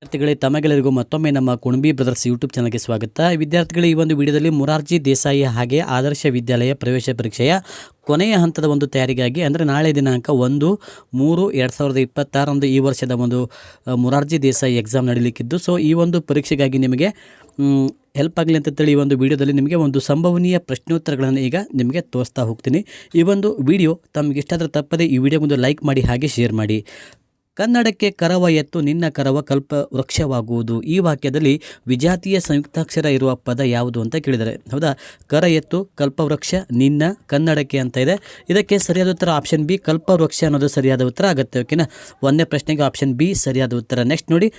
ವಿದ್ಯಾರ್ಥಿಗಳೇ, ತಮಗೆಲ್ಲರಿಗೂ ಮತ್ತೊಮ್ಮೆ ನಮ್ಮ ಕುಣಬಿ ಬ್ರದರ್ಸ್ ಯೂಟ್ಯೂಬ್ ಚಾನಲ್ಗೆ ಸ್ವಾಗತ. ವಿದ್ಯಾರ್ಥಿಗಳು, ಈ ಒಂದು ವಿಡಿಯೋದಲ್ಲಿ ಮೊರಾರ್ಜಿ ದೇಸಾಯಿ ಹಾಗೆ ಆದರ್ಶ ವಿದ್ಯಾಲಯ ಪ್ರವೇಶ ಪರೀಕ್ಷೆಯ ಕೊನೆಯ ಹಂತದ ಒಂದು ತಯಾರಿಗಾಗಿ, ಅಂದರೆ ನಾಳೆ ದಿನಾಂಕ 1/3/2026 ಈ ವರ್ಷದ ಒಂದು ಮೊರಾರ್ಜಿ ದೇಸಾಯಿ ಎಕ್ಸಾಮ್ ನಡೀಲಿಕ್ಕಿದ್ದು, ಸೊ ಈ ಒಂದು ಪರೀಕ್ಷೆಗಾಗಿ ನಿಮಗೆ ಹೆಲ್ಪ್ ಆಗಲಿ ಅಂತೇಳಿ ಈ ಒಂದು ವಿಡಿಯೋದಲ್ಲಿ ನಿಮಗೆ ಒಂದು ಸಂಭವನೀಯ ಪ್ರಶ್ನೋತ್ತರಗಳನ್ನು ಈಗ ನಿಮಗೆ ತೋರಿಸ್ತಾ ಹೋಗ್ತೀನಿ. ಈ ಒಂದು ವಿಡಿಯೋ ತಮಗೆ ಇಷ್ಟ ಆದರೆ ತಪ್ಪದೆ ಈ ವಿಡಿಯೋಗೊಂದು ಲೈಕ್ ಮಾಡಿ ಹಾಗೆ ಶೇರ್ ಮಾಡಿ. ಕನ್ನಡಕ್ಕೆ ಕರವ ಎತ್ತು ನಿನ್ನ ಕರವ ಕಲ್ಪ ವೃಕ್ಷವಾಗುವುದು. ಈ ವಾಕ್ಯದಲ್ಲಿ ವಿಜಾತಿಯ ಸಂಯುಕ್ತಾಕ್ಷರ ಇರುವ ಪದ ಯಾವುದು ಅಂತ ಕೇಳಿದರೆ, ಹೌದಾ? ಕರ ಎತ್ತು ಕಲ್ಪವೃಕ್ಷ ನಿನ್ನ ಕನ್ನಡಕ್ಕೆ ಅಂತ ಇದೆ. ಇದಕ್ಕೆ ಸರಿಯಾದ ಉತ್ತರ ಆಪ್ಷನ್ ಬಿ, ಕಲ್ಪವೃಕ್ಷ ಅನ್ನೋದು ಸರಿಯಾದ ಉತ್ತರ ಆಗುತ್ತೆ. ಓಕೆನಾ? ಒಂದನೇ ಪ್ರಶ್ನೆಗೆ ಆಪ್ಷನ್ ಬಿ ಸರಿಯಾದ ಉತ್ತರ. ನೆಕ್ಸ್ಟ್ ನೋಡಿ,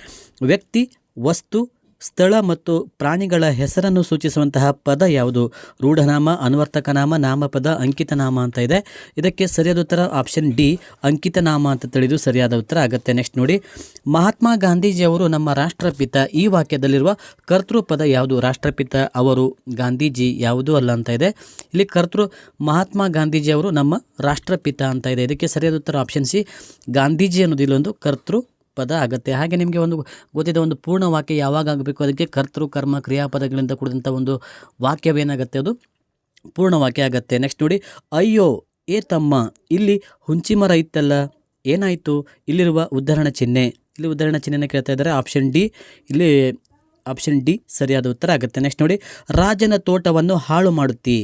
ವ್ಯಕ್ತಿ, ವಸ್ತು, ಸ್ಥಳ ಮತ್ತು ಪ್ರಾಣಿಗಳ ಹೆಸರನ್ನು ಸೂಚಿಸುವಂತಹ ಪದ ಯಾವುದು? ರೂಢನಾಮ, ಅನ್ವರ್ತಕನಾಮ, ನಾಮಪದ, ಅಂಕಿತನಾಮ ಅಂತ ಇದೆ. ಇದಕ್ಕೆ ಸರಿಯಾದ ಉತ್ತರ ಆಪ್ಷನ್ ಡಿ, ಅಂಕಿತನಾಮ ಅಂತ ತಿಳಿದು ಸರಿಯಾದ ಉತ್ತರ ಆಗುತ್ತೆ. ನೆಕ್ಸ್ಟ್ ನೋಡಿ, ಮಹಾತ್ಮ ಗಾಂಧೀಜಿಯವರು ನಮ್ಮ ರಾಷ್ಟ್ರಪಿತ. ಈ ವಾಕ್ಯದಲ್ಲಿರುವ ಕರ್ತೃಪದ ಯಾವುದು? ರಾಷ್ಟ್ರಪಿತ, ಅವರು, ಗಾಂಧೀಜಿ ಯಾವುದೂ ಅಲ್ಲ ಅಂತ ಇದೆ. ಇಲ್ಲಿ ಮಹಾತ್ಮ ಗಾಂಧೀಜಿಯವರು ನಮ್ಮ ರಾಷ್ಟ್ರಪಿತ ಅಂತ ಇದೆ. ಇದಕ್ಕೆ ಸರಿಯಾದ ಉತ್ತರ ಆಪ್ಷನ್ ಸಿ, ಗಾಂಧೀಜಿ ಅನ್ನೋದು ಇಲ್ಲೊಂದು ಕರ್ತೃ ಪದ ಆಗುತ್ತೆ. ಹಾಗೆ ನಿಮಗೆ ಒಂದು ಗೊತ್ತಿದೆ, ಒಂದು ಪೂರ್ಣ ವಾಕ್ಯ ಯಾವಾಗ ಆಗಬೇಕು, ಅದಕ್ಕೆ ಕರ್ತೃ, ಕರ್ಮ, ಕ್ರಿಯಾಪದಗಳಿಂದ ಕೂಡಿದಂಥ ಒಂದು ವಾಕ್ಯವೇನಾಗುತ್ತೆ, ಅದು ಪೂರ್ಣ ವಾಕ್ಯ ಆಗುತ್ತೆ. ನೆಕ್ಸ್ಟ್ ನೋಡಿ, ಅಯ್ಯೋ ಏ ತಮ್ಮ, ಇಲ್ಲಿ ಹುಂಚಿ ಮರ ಇತ್ತಲ್ಲ, ಏನಾಯಿತು? ಇಲ್ಲಿರುವ ಉದಾಹರಣೆ ಚಿಹ್ನೆ, ಇಲ್ಲಿ ಉದಾಹರಣೆ ಚಿಹ್ನೆನ ಕೇಳ್ತಾ ಇದ್ದಾರೆ. ಆಪ್ಷನ್ ಡಿ, ಇಲ್ಲಿ ಆಪ್ಷನ್ ಡಿ ಸರಿಯಾದ ಉತ್ತರ ಆಗುತ್ತೆ. ನೆಕ್ಸ್ಟ್ ನೋಡಿ, ರಾಜನ ತೋಟವನ್ನು ಹಾಳು ಮಾಡುತ್ತಿ.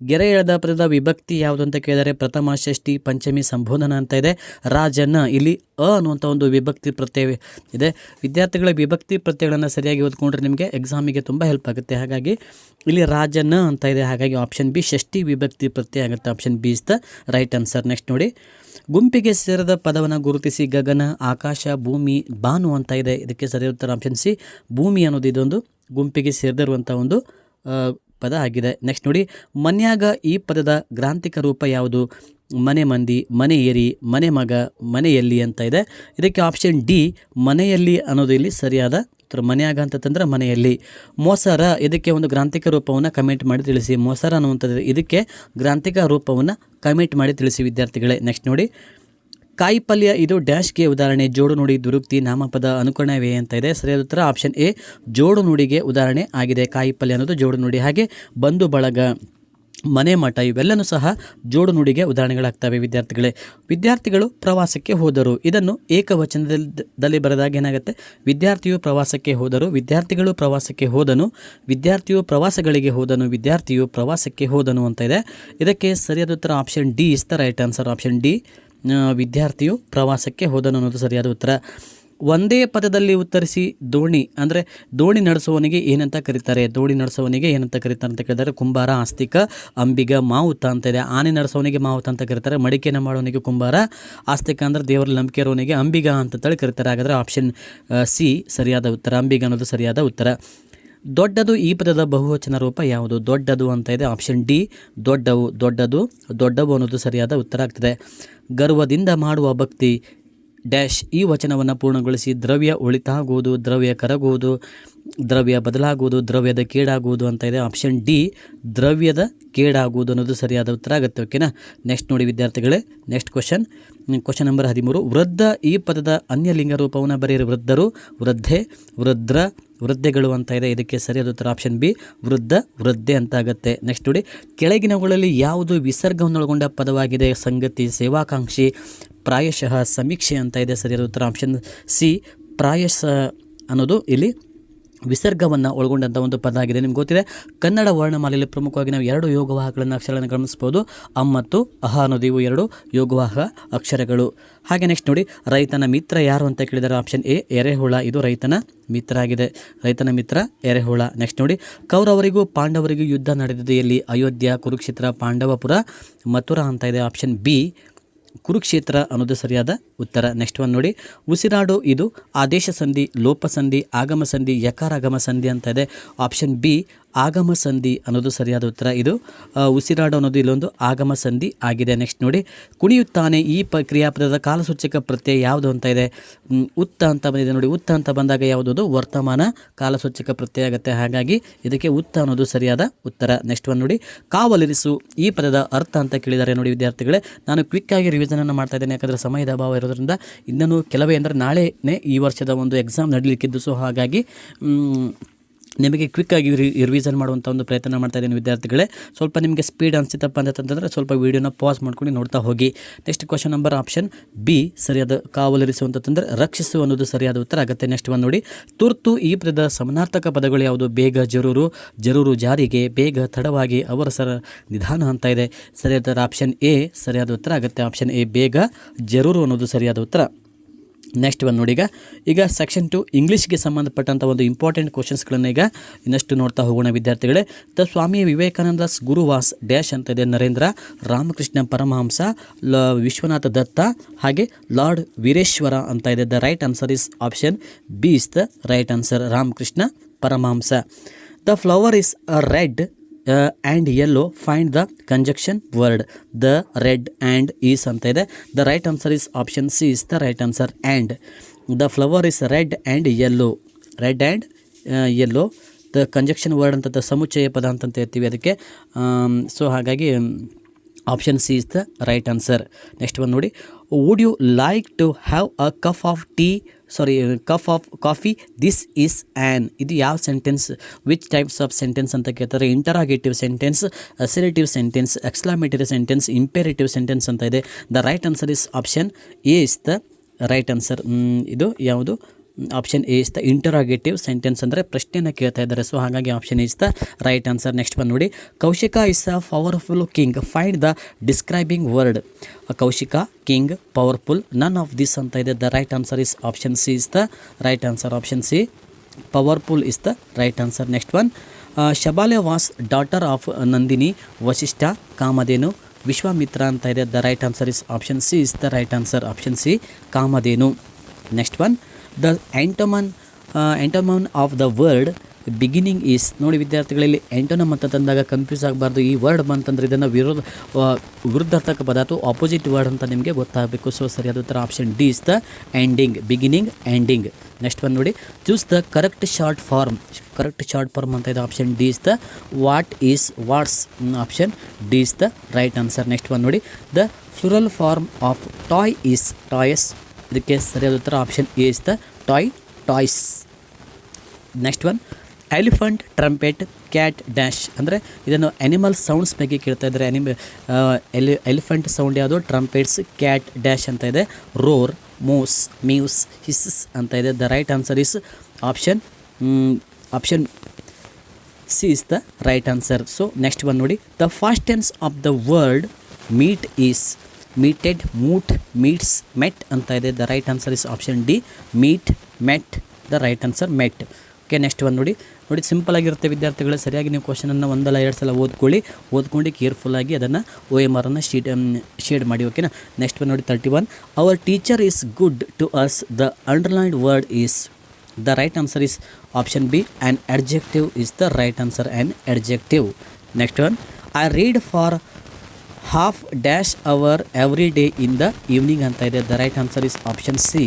ಗೆರೆ ಎಳೆದ ಪದದ ವಿಭಕ್ತಿ ಯಾವುದು ಅಂತ ಕೇಳಿದರೆ ಪ್ರಥಮ, ಷಷ್ಠಿ, ಪಂಚಮಿ, ಸಂಬೋಧನ ಅಂತ ಇದೆ. ರಾಜನ, ಇಲ್ಲಿ ಅನ್ನುವಂಥ ಒಂದು ವಿಭಕ್ತಿ ಪ್ರತ್ಯಯ ಇದೆ. ವಿದ್ಯಾರ್ಥಿಗಳ ವಿಭಕ್ತಿ ಪ್ರತ್ಯಯಗಳನ್ನು ಸರಿಯಾಗಿ ಓದ್ಕೊಂಡ್ರೆ ನಿಮಗೆ ಎಕ್ಸಾಮಿಗೆ ತುಂಬ ಹೆಲ್ಪ್ ಆಗುತ್ತೆ. ಹಾಗಾಗಿ ಇಲ್ಲಿ ರಾಜನ ಅಂತ ಇದೆ. ಹಾಗಾಗಿ ಆಪ್ಷನ್ ಬಿ ಷಷ್ಠಿ ವಿಭಕ್ತಿ ಪ್ರತ್ಯಯ ಆಗುತ್ತೆ. Option B is the right answer. Next ನೋಡಿ, ಗುಂಪಿಗೆ ಸೇರಿದ ಪದವನ್ನು ಗುರುತಿಸಿ. ಗಗನ, ಆಕಾಶ, ಭೂಮಿ, ಬಾನು ಅಂತ ಇದೆ. ಇದಕ್ಕೆ ಸರಿಯಾದ ಉತ್ತರ ಆಪ್ಷನ್ ಸಿ, ಭೂಮಿ ಅನ್ನೋದು ಇದೊಂದು ಗುಂಪಿಗೆ ಸೇರಿದಿರುವಂಥ ಒಂದು ಪದ ಆಗಿದೆ. ನೆಕ್ಸ್ಟ್ ನೋಡಿ, ಮನ್ಯಾಗ ಈ ಪದದ ಗ್ರಾಂಥಿಕ ರೂಪ ಯಾವುದು? ಮನೆ ಮಂದಿ, ಮನೆ ಏರಿ, ಮನೆ ಮಗ, ಮನೆಯಲ್ಲಿ ಅಂತ ಇದೆ. ಇದಕ್ಕೆ ಆಪ್ಷನ್ ಡಿ, ಮನೆಯಲ್ಲಿ ಅನ್ನೋದು ಇಲ್ಲಿ ಸರಿಯಾದ ಉತ್ತರ. ಮನ್ಯಾಗ ಅಂತಂದ್ರೆ ಮನೆಯಲ್ಲಿ. ಮೊಸರ, ಇದಕ್ಕೆ ಒಂದು ಗ್ರಾಂಥಿಕ ರೂಪವನ್ನು ಕಮೆಂಟ್ ಮಾಡಿ ತಿಳಿಸಿ. ಮೊಸರ ಅನ್ನುವಂಥದ್ದು ಇದಕ್ಕೆ ಗ್ರಾಂಥಿಕ ರೂಪವನ್ನು ಕಮೆಂಟ್ ಮಾಡಿ ತಿಳಿಸಿ ವಿದ್ಯಾರ್ಥಿಗಳೇ. ನೆಕ್ಸ್ಟ್ ನೋಡಿ, ಕಾಯಿಪಲ್ಯ, ಇದು ಡ್ಯಾಶ್ಗೆ ಉದಾಹರಣೆ. ಜೋಡು ನುಡಿ, ದುರುಕ್ತಿ, ನಾಮಪದ, ಅನುಕರಣವೇ ಅಂತ ಇದೆ. ಸರಿಯಾದ ಉತ್ತರ ಆಪ್ಷನ್ ಎ, ಜೋಡು ನುಡಿಗೆ ಉದಾಹರಣೆ ಆಗಿದೆ. ಕಾಯಿಪಲ್ಯ ಅನ್ನೋದು ಜೋಡು ನುಡಿ. ಹಾಗೆ ಬಂಧು ಬಳಗ, ಮನೆ ಮಠ ಇವೆಲ್ಲನೂ ಸಹ ಜೋಡು ನುಡಿಗೆ ಉದಾಹರಣೆಗಳಾಗ್ತವೆ ವಿದ್ಯಾರ್ಥಿಗಳೇ. ವಿದ್ಯಾರ್ಥಿಗಳು ಪ್ರವಾಸಕ್ಕೆ ಹೋದರು, ಇದನ್ನು ಏಕವಚನದಲ್ಲಿ ಬರೆದಾಗ ಏನಾಗುತ್ತೆ? ವಿದ್ಯಾರ್ಥಿಯು ಪ್ರವಾಸಕ್ಕೆ ಹೋದರು, ವಿದ್ಯಾರ್ಥಿಗಳು ಪ್ರವಾಸಕ್ಕೆ ಹೋದನು, ವಿದ್ಯಾರ್ಥಿಯು ಪ್ರವಾಸಗಳಿಗೆ ಹೋದನು, ವಿದ್ಯಾರ್ಥಿಯು ಪ್ರವಾಸಕ್ಕೆ ಹೋದನು ಅಂತ ಇದೆ. ಇದಕ್ಕೆ ಸರಿಯಾದ ಉತ್ತರ option D is the right answer. Option D, ವಿದ್ಯಾರ್ಥಿಯು ಪ್ರವಾಸಕ್ಕೆ ಹೋದನು ಅನ್ನೋದು ಸರಿಯಾದ ಉತ್ತರ. ಒಂದೇ ಪದದಲ್ಲಿ ಉತ್ತರಿಸಿ. ದೋಣಿ, ಅಂದರೆ ದೋಣಿ ನಡೆಸುವವನಿಗೆ ಏನಂತ ಕರೀತಾರೆ? ದೋಣಿ ನಡೆಸುವವನಿಗೆ ಏನಂತ ಕರೀತಾರೆ ಅಂತ ಕೇಳಿದರೆ ಕುಂಬಾರ, ಆಸ್ತಿಕ, ಅಂಬಿಗ, ಮಾವುತ ಅಂತ ಇದೆ. ಆನೆ ನಡೆಸುವವನಿಗೆ ಮಾವುತ ಅಂತ ಕರೀತಾರೆ. ಮಡಿಕೆನ ಮಾಡುವವನಿಗೆ ಕುಂಬಾರ, ಆಸ್ತಿಕ ಅಂದರೆ ದೇವರಲ್ಲಿ ನಂಬಿಕೆ ಇರುವವನಿಗೆ ಅಂಬಿಗ ಅಂತೇಳಿ ಕರೀತಾರೆ. ಹಾಗಾದರೆ ಆಪ್ಷನ್ ಸಿ ಸರಿಯಾದ ಉತ್ತರ. ಅಂಬಿಗ ಅನ್ನೋದು ಸರಿಯಾದ ಉತ್ತರ. ದೊಡ್ಡದು, ಈ ಪದದ ಬಹುವಚನ ರೂಪ ಯಾವುದು? ದೊಡ್ಡದು ಅಂತ ಇದೆ. ಆಪ್ಷನ್ ಡಿ, ದೊಡ್ಡವು. ದೊಡ್ಡದು, ದೊಡ್ಡವು ಅನ್ನೋದು ಸರಿಯಾದ ಉತ್ತರ ಆಗ್ತದೆ. ಗರ್ವದಿಂದ ಮಾಡುವ ಭಕ್ತಿ ಡ್ಯಾಶ್, ಈ ವಚನವನ್ನು ಪೂರ್ಣಗೊಳಿಸಿ. ದ್ರವ್ಯ ಒಳಿತಾಗುವುದು, ದ್ರವ್ಯ ಕರಗುವುದು, ದ್ರವ್ಯ ಬದಲಾಗುವುದು, ದ್ರವ್ಯದ ಕೇಡಾಗುವುದು ಅಂತ ಇದೆ. ಆಪ್ಷನ್ ಡಿ, ದ್ರವ್ಯದ ಕೇಡಾಗುವುದು ಅನ್ನೋದು ಸರಿಯಾದ ಉತ್ತರ ಆಗುತ್ತೆ. ಓಕೆನಾ? ನೆಕ್ಸ್ಟ್ ನೋಡಿ ವಿದ್ಯಾರ್ಥಿಗಳೇ, ನೆಕ್ಸ್ಟ್ ಕ್ವಶನ್ ನಂಬರ್ 13. ವೃದ್ಧ, ಈ ಪದದ ಅನ್ಯಲಿಂಗ ರೂಪವನ್ನು ಬರೆಯಿರಿ. ವೃದ್ಧರು, ವೃದ್ಧೆ, ವೃದ್ರ, ವೃದ್ಧೆಗಳು ಅಂತ ಇದೆ. ಇದಕ್ಕೆ ಸರಿಯಾದ ಉತ್ತರ ಆಪ್ಷನ್ ಬಿ, ವೃದ್ಧ, ವೃದ್ಧೆ ಅಂತ ಆಗುತ್ತೆ. ನೆಕ್ಸ್ಟ್ ನೋಡಿ, ಕೆಳಗಿನವುಗಳಲ್ಲಿ ಯಾವುದು ವಿಸರ್ಗವನ್ನೊಳಗೊಂಡ ಪದವಾಗಿದೆ? ಸಂಗತಿ, ಸೇವಾಕಾಂಕ್ಷಿ, ಪ್ರಾಯಶಃ, ಸಮೀಕ್ಷೆ ಅಂತ ಇದೆ. ಸರಿಯಾದ ಉತ್ತರ ಆಪ್ಷನ್ ಸಿ, ಪ್ರಾಯಶಃ ಅನ್ನೋದು ಇಲ್ಲಿ ವಿಸರ್ಗವನ್ನು ಒಳಗೊಂಡಂಥ ಒಂದು ಪದ ಆಗಿದೆ. ನಿಮ್ಗೆ ಗೊತ್ತಿದೆ, ಕನ್ನಡ ವರ್ಣಮಾಲೆಯಲ್ಲಿ ಪ್ರಮುಖವಾಗಿ ನಾವು 2 ಯೋಗವಾಹಗಳನ್ನು ಅಕ್ಷರಗಳನ್ನು ಗಮನಿಸ್ಬೋದು. ಅಂ ಮತ್ತು ಅಹ ಅನ್ನೋದು ಇವು 2 ಯೋಗವಾಹ ಅಕ್ಷರಗಳು. ಹಾಗೆ ನೆಕ್ಸ್ಟ್ ನೋಡಿ, ರೈತನ ಮಿತ್ರ ಯಾರು ಅಂತ ಕೇಳಿದರೆ ಆಪ್ಷನ್ ಎ, ಎರೆಹುಳ. ಇದು ರೈತನ ಮಿತ್ರ ಆಗಿದೆ. ರೈತನ ಮಿತ್ರ ಎರೆಹುಳ. ನೆಕ್ಸ್ಟ್ ನೋಡಿ, ಕೌರವರಿಗೂ ಪಾಂಡವರಿಗೂ ಯುದ್ಧ ನಡೆದಿದೆ ಎಲ್ಲಿ? ಅಯೋಧ್ಯ, ಕುರುಕ್ಷೇತ್ರ, ಪಾಂಡವಪುರ, ಮಥುರಾ ಅಂತ ಇದೆ. ಆಪ್ಷನ್ ಬಿ, ಕುರುಕ್ಷೇತ್ರ ಅನ್ನೋದು ಸರಿಯಾದ ಉತ್ತರ. ನೆಕ್ಸ್ಟ್ ಒನ್ ನೋಡಿ, ಉಸಿರಾಡು, ಇದು ಆದೇಶ ಸಂಧಿ, ಲೋಪ ಸಂಧಿ, ಆಗಮ ಸಂಧಿ, ಯಕಾರಾಗಮ ಸಂಧಿ ಅಂತ ಇದೆ. ಆಪ್ಷನ್ ಬಿ, ಆಗಮ ಸಂಧಿ ಅನ್ನೋದು ಸರಿಯಾದ ಉತ್ತರ. ಇದು ಉಸಿರಾಡು ಅನ್ನೋದು ಇಲ್ಲೊಂದು ಆಗಮ ಸಂಧಿ ಆಗಿದೆ. ನೆಕ್ಸ್ಟ್ ನೋಡಿ, ಕುಣಿಯುತ್ತಾನೆ, ಈ ಕ್ರಿಯಾಪದದ ಕಾಲಸೂಚಕ ಪ್ರತ್ಯಯ ಯಾವುದು ಅಂತ ಇದೆ? ಉತ್ತ ಅಂತ ಬಂದಿದೆ ನೋಡಿ. ಉತ್ತ ಅಂತ ಬಂದಾಗ ಯಾವುದದು? ವರ್ತಮಾನ ಕಾಲಸೂಚಕ ಪ್ರತ್ಯಯ ಆಗುತ್ತೆ. ಹಾಗಾಗಿ ಇದಕ್ಕೆ ಉತ್ತ ಅನ್ನೋದು ಸರಿಯಾದ ಉತ್ತರ. ನೆಕ್ಸ್ಟ್ ಒನ್ ನೋಡಿ, ಕಾವಲಿರಿಸು, ಈ ಪದದ ಅರ್ಥ ಅಂತ ಕೇಳಿದ್ದಾರೆ ನೋಡಿ ವಿದ್ಯಾರ್ಥಿಗಳೇ. ನಾನು ಕ್ವಿಕ್ ಆಗಿ ರಿವಿಷನ್ ಅನ್ನು ಮಾಡ್ತಾ ಇದ್ದೇನೆ, ಯಾಕಂದರೆ ಸಮಯದ ಅಭಾವ ಇರೋದ್ರಿಂದ ಇರೋದ್ರಿಂದ ಇನ್ನೂ ಕೆಲವೇ ಅಂದರೆ ನಾಳೆನೇ ಈ ವರ್ಷದ ಒಂದು ಎಕ್ಸಾಮ್ ನಡೀಲಿಕ್ಕಿದ್ದು. ಸೊ ಹಾಗಾಗಿ ನಿಮಗೆ ಕ್ವಿಕ್ಕಾಗಿ ರಿವಿಷನ್ ಮಾಡುವಂಥ ಒಂದು ಪ್ರಯತ್ನ ಮಾಡ್ತಾ ಇದ್ದೀನಿ ವಿದ್ಯಾರ್ಥಿಗಳೇ. ಸ್ವಲ್ಪ ನಿಮಗೆ ಸ್ಪೀಡ್ ಅನಿಸುತ್ತಪ್ಪ ಅಂತಂದರೆ ಸ್ವಲ್ಪ ವೀಡಿಯೋನ ಪಾಸ್ ಮಾಡ್ಕೊಂಡು ನೋಡ್ತಾ ಹೋಗಿ. Next question number option B ಸರಿಯಾದ ಕಾವಲರಿಸುವಂತಂದರೆ ರಕ್ಷಿಸು ಅನ್ನೋದು ಸರಿಯಾದ ಉತ್ತರ ಆಗುತ್ತೆ. ನೆಕ್ಸ್ಟ್ ಒಂದು ನೋಡಿ, ತುರ್ತು ಈ ಪದದ ಸಮಾನಾರ್ಥಕ ಪದಗಳು ಯಾವುದು? ಬೇಗ ಜರೂರು, ಜರೂರು ಜಾರಿಗೆ, ಬೇಗ ತಡವಾಗಿ, ಅವರ ನಿಧಾನ ಅಂತ ಇದೆ. ಸರಿಯಾದ ಆಪ್ಷನ್ ಎ ಸರಿಯಾದ ಉತ್ತರ ಆಗುತ್ತೆ. ಆಪ್ಷನ್ ಎ ಬೇಗ ಜರೂರು ಅನ್ನೋದು ಸರಿಯಾದ ಉತ್ತರ. ನೆಕ್ಸ್ಟ್ ಒಂದು ನೋಡಿ, ಈಗ ಸೆಕ್ಷನ್ 2 ಇಂಗ್ಲೀಷ್ಗೆ ಸಂಬಂಧಪಟ್ಟಂಥ ಒಂದು ಇಂಪಾರ್ಟೆಂಟ್ ಕ್ವಶನ್ಸ್ಗಳನ್ನು ಈಗ ಇನ್ನಷ್ಟು ನೋಡ್ತಾ ಹೋಗೋಣ ವಿದ್ಯಾರ್ಥಿಗಳೇ. ದ ಸ್ವಾಮಿ ವಿವೇಕಾನಂದಸ್ ಗುರುವಾಸ್ ಡ್ಯಾಶ್ ಅಂತ ಇದೆ. ನರೇಂದ್ರ, ರಾಮಕೃಷ್ಣ ಪರಮಹಂಸ, ವಿಶ್ವನಾಥ ದತ್ತ, ಹಾಗೆ ಲಾರ್ಡ್ ವೀರೇಶ್ವರ ಅಂತ ಇದೆ. The right answer is option B is the right answer, Ramakrishna Paramahamsa. The flower is red and yellow, find the conjunction word. The red and is ಅಂತ ಇದೆ. The right answer is option C is the right answer. And the flower is red and yellow, red and yellow. The conjunction word ಅಂತ ಸಮುಚ್ಚಯ ಪದ ಅಂತ ಇರ್ತೀವಿ ಅದಕ್ಕೆ. So ಹಾಗಾಗಿ option C is the right answer. Next ಒಂದು ನೋಡಿ, would you like to have a cup of coffee, this is an. ಇದು ಯಾವ sentence, which types of sentence ಅಂತ ಕೇಳ್ತಾರೆ. Interrogative sentence, assertive sentence, exclamatory sentence, imperative sentence ಅಂತ ಇದೆ. The right answer is option A is the right answer. ಇದು ಯಾವುದು? Option A is the interrogative sentence, ಅಂದರೆ ಪ್ರಶ್ನೆಯನ್ನು ಕೇಳ್ತಾ ಇದ್ದಾರೆ. ಸೊ ಹಾಗಾಗಿ option is the right answer. Next ಬಂದು ನೋಡಿ, Kaushika is a powerful king, find the describing word. Kaushika, king, powerful, none of this ಅಂತ ಇದೆ. The right answer is option C is the right answer. Option C, powerful is the right answer. Next one, Shabale was daughter of Nandini, Vashishtha, Kamadhenu, Vishwamitra ಅಂತ ಇದೆ. The right answer is option C is the right answer. Option C, Kamadhenu. Next one, the antonym of the word beginning is. ನೋಡಿ ವಿದ್ಯಾರ್ಥಿಗಳಲ್ಲಿ ಆ್ಯಂಟೋನಮ್ ಅಂತ ತಂದಾಗ confuse ಆಗಬಾರ್ದು. ಈ word ಬಂತಂದರೆ ಇದನ್ನು ವಿರುದ್ಧಾರ್ಥಕ ಪದ ಅಥವಾ ಆಪೋಸಿಟ್ ವರ್ಡ್ ಅಂತ ನಿಮಗೆ ಗೊತ್ತಾಗಬೇಕು. ಸೊ ಸರಿಯಾದ ಉತ್ತರ option D is the ending, beginning, ending. Next ಒಂದು ನೋಡಿ, choose the correct short form. Correct short form ಅಂತ ಇದೆ. Option D is the what is, what's. Option D is the right answer. Next ಒಂದು ನೋಡಿ, the plural form of toy is, toys. ಇದಕ್ಕೆ ಸರಿಯಾದ ಉತ್ತರ option A is the toys. Next one, elephant, trumpet, cat, dash. ಅಂದರೆ ಇದನ್ನು animal sounds ಬಗ್ಗೆ ಕೇಳ್ತಾ ಇದ್ದಾರೆ. ಎಲಿಫೆಂಟ್ ಸೌಂಡ್ ಯಾವುದು? ಟ್ರಂಪೆಟ್ಸ್, ಕ್ಯಾಟ್, ಡ್ಯಾಶ್ ಅಂತ ಇದೆ. ರೋರ್, ಮೂಸ್, ಮ್ಯೂಸ್, ಹಿಸ್ಸ್ ಅಂತ ಇದೆ. The right answer is option C is the right answer. So next one ನೋಡಿ, the past tense of the word meet is. Meeted, moot, meets, met ಅಂತ ಇದೆ. The right answer is option D, meet, met. The right answer met. Okay, next ಒಂದು ನೋಡಿ simple ಆಗಿರುತ್ತೆ ವಿದ್ಯಾರ್ಥಿಗಳು. ಸರಿಯಾಗಿ ನೀವು ಕ್ವಶನನ್ನು ಒಂದಲ್ಲ ಎರಡು ಸಲ ಓದ್ಕೊಂಡು ಕೇರ್ಫುಲ್ಲಾಗಿ ಅದನ್ನು OMR ಅನ್ನು ಶೇಡ್ ಮಾಡಿ. ಓಕೆನಾ. ನೆಕ್ಸ್ಟ್ ಒಂದು ನೋಡಿ, 31, our teacher is good to us, the underlined word is. The right answer is option B, an adjective is the right answer, an adjective. Next one, I read for half dash hour every day in the evening ಅಂತ ಇದೆ. The right answer is option C,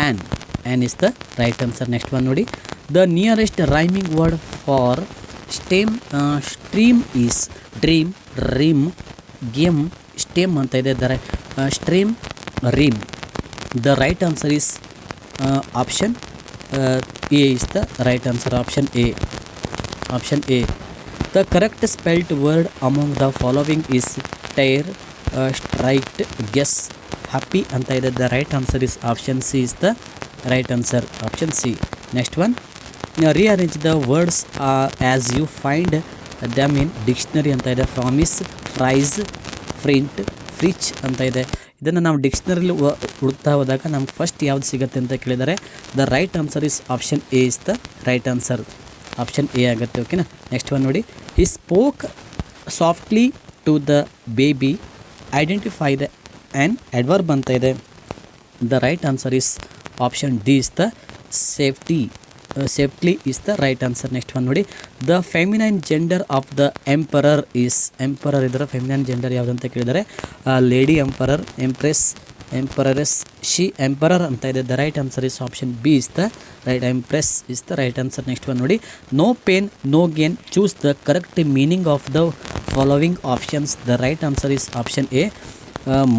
an is the right answer. Next one ನೋಡಿ, the nearest rhyming word for stream is. Dream, rim, game, stem ಅಂತ ಇದೆ. Stream, rim. The right answer is option A is the right answer. Option A. The correct spelled word among the following is tyre, straight, guess, happy ಅಂತ ಇದೆ. The right answer is option C is the right answer. Option C. Next one, rearrange the words as you find them in dictionary ಅಂತ ಇದೆ. Promise, price, print, ಫ್ರಿಚ್ ಅಂತ ಇದೆ. ಇದನ್ನು ನಾವು ಡಿಕ್ಷನರಿಲಿ ಹುಡುಕ್ತಾ ಹೋದಾಗ ನಮ್ಗೆ ಫಸ್ಟ್ ಯಾವ್ದು ಸಿಗುತ್ತೆ ಅಂತ ಕೇಳಿದರೆ the right answer is option A is the right answer. Option A ಆಗುತ್ತೆ. ಓಕೆನಾ. ನೆಕ್ಸ್ಟ್ ಒನ್ ನೋಡಿ, he spoke softly to the baby, identify the an adverb ಅಂತ ಇದೆ. The right answer is option D is the softly is the right answer. Next one ನೋಡಿ, the feminine gender of the emperor is. Emperor ಇದರ feminine gender ಯಾವುದು ಅಂತ ಕೇಳಿದರೆ lady emperor, empress, emperoress, she emperor ಅಂತ ಇದೆ. The right answer is option B is the right, empress is the right answer. Next one ನೋಡಿ, no pain, no gain, choose the correct meaning of the following options. The right answer is option A,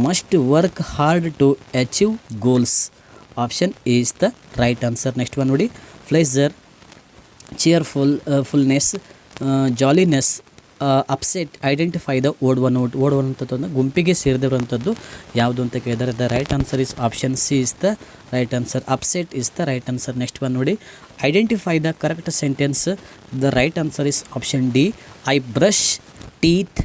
must work hard to achieve goals. Option A is the right answer. Next one ನೋಡಿ, pleasure, fullness, jolliness, upset, identify the odd one ಅಂತಂದ್ರೆ ಗುಂಪಿಗೆ ಸೇರಿದಿರುವಂಥದ್ದು ಯಾವುದು ಅಂತ ಕೇಳಿದರೆ the right answer is option C is the right answer. Upset is the right answer. Next one ನೋಡಿ, identify the correct sentence. The right answer is option D. I brush teeth